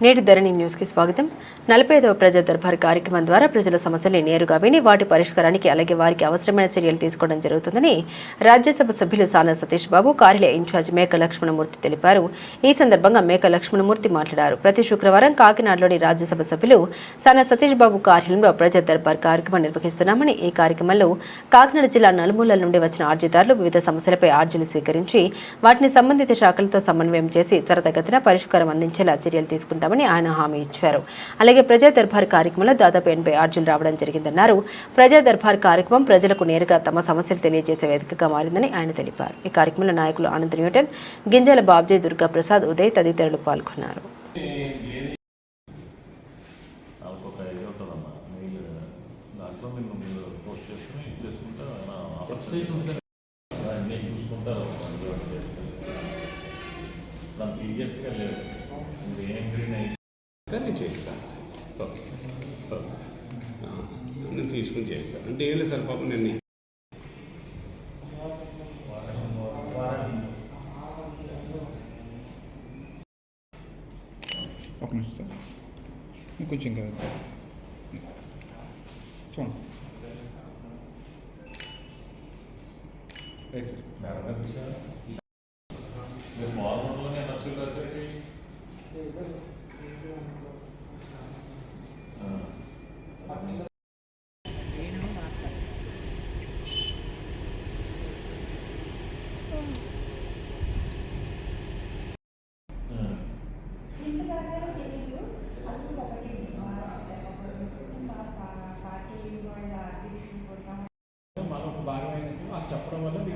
నేటి ధరణి న్యూస్కి స్వాగతం. 45వ ప్రజా దర్బార్ కార్యక్రమం ద్వారా ప్రజల సమస్యల్ని నేరుగా విని వాటి పరిష్కారానికి అలాగే వారికి అవసరమైన చర్యలు తీసుకోవడం జరుగుతుందని రాజ్యసభ సభ్యులు సానా సతీష్ బాబు కార్యాలయ ఇన్ఛార్జ్ మేక లక్ష్మణమూర్తి తెలిపారు. ఈ సందర్భంగా మేక లక్ష్మణమూర్తి మాట్లాడారు. ప్రతి శుక్రవారం కాకినాడలోని రాజ్యసభ సభ్యులు సానా సతీష్ బాబు కార్యాలయంలో ప్రజా దర్బార్ కార్యక్రమం నిర్వహిస్తున్నామని, ఈ కార్యక్రమంలో కాకినాడ జిల్లా నలుమూలల నుండి వచ్చిన అర్జీదారులు వివిధ సమస్యలపై అర్జీలు స్వీకరించి వాటిని సంబంధిత శాఖలతో సమన్వయం చేసి త్వరితగతిన పరిష్కారం అందించేలా చర్యలు తీసుకుంటారు ఆయన హామీ ఇచ్చారు. అలాగే ప్రజా దర్బార్ కార్యక్రమంలో దాదాపు 80 అర్జీలు రావడం జరిగిందన్నారు. ప్రజా దర్బార్ కార్యక్రమం ప్రజలకు నేరుగా తమ సమస్యలు తెలియజేసే వేదికగా మారిందని ఆయన తెలిపారు. ఈ కార్యక్రమంలో నాయకులు ఆనంద్ న్యూటన్, గింజల బాబ్జీ, దుర్గా ప్రసాద్, ఉదయ్ తదితరులు పాల్గొన్నారు. నేను చేస్తాను. నేను తీసుకుని చేస్తాను అంటే ఏం లేదు సార్. పాపం నేను ఒక నిమిషం సార్, ఇంకొంచెం కదా చూడండి సార్. Right sir. మనకు బాగా చెప్పడం వల్ల మీ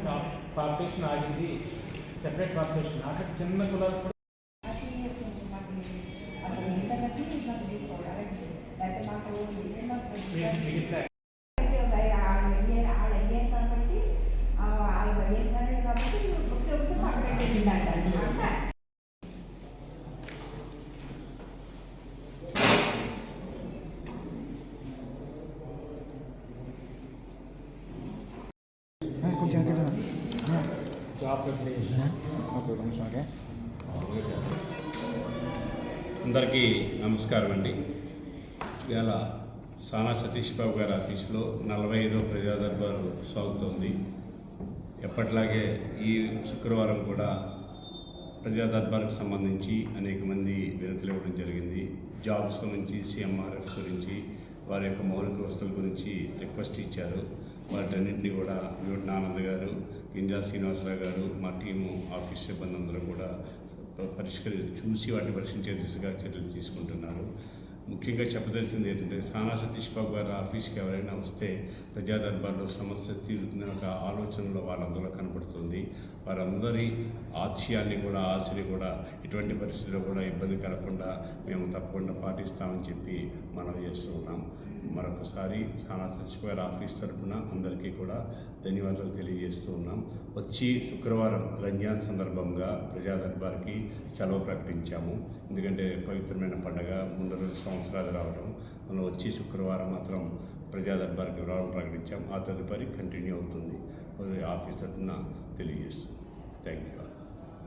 కార్పొరేషన్ ఆగింది. సెపరేట్ కార్పొరేషన్ అక్కడ చిన్న కులాలు కొంచెం జాబ్ అందరికీ నమస్కారం అండి. ఇవాళ సానా సతీష్ బాబు గారి ఆఫీసులో 45వ ప్రజా దర్బారు సాగుతుంది. ఎప్పటిలాగే ఈ శుక్రవారం కూడా ప్రజా దర్బార్కు సంబంధించి అనేక మంది వినతులు ఇవ్వడం జరిగింది. జాబ్స్ గురించి, CMRF గురించి, వారి యొక్క మౌలిక వసతుల గురించి రిక్వెస్ట్ ఇచ్చారు. వాటన్నింటినీ కూడా న్యూటన్ ఆనంద్ గారు, గింజాల శ్రీనివాసరావు గారు, మా టీము ఆఫీస్ సిబ్బంది అందరూ కూడా చూసి వాటిని పరిశీలించే దిశగా చర్యలు తీసుకుంటున్నారు. ముఖ్యంగా చెప్పదలిసింది ఏంటంటే, సానా సతీష్ బాబు గారి ఆఫీస్కి ఎవరైనా వస్తే ప్రజా దర్బార్లో సమస్య తీరుతున్న ఒక ఆలోచనలో వాళ్ళందరూ కనపడుతుంది. వారందరి ఆశయాన్ని కూడా ఇటువంటి పరిస్థితుల్లో కూడా ఇబ్బంది కలగకుండా మేము తప్పకుండా పాటిస్తామని చెప్పి మనం చేస్తూ ఉన్నాం. మరొకసారి సానా సతీష్ గారి ఆఫీస్ తరఫున అందరికీ కూడా ధన్యవాదాలు తెలియజేస్తూ ఉన్నాం. వచ్చి శుక్రవారం రంజాన్ సందర్భంగా ప్రజా దర్బార్కి సెలవు ప్రకటించాము. ఎందుకంటే పవిత్రమైన పండుగ, ముందు రోజు సంవత్సరాలు రావడం, మనం వచ్చి శుక్రవారం మాత్రం ప్రజా దర్బార్కి రావడం ప్రకటించాం. ఆ తదుపరి కంటిన్యూ అవుతుంది. ఆఫీస్ తరఫున తెలియజేస్తాం. Thank you.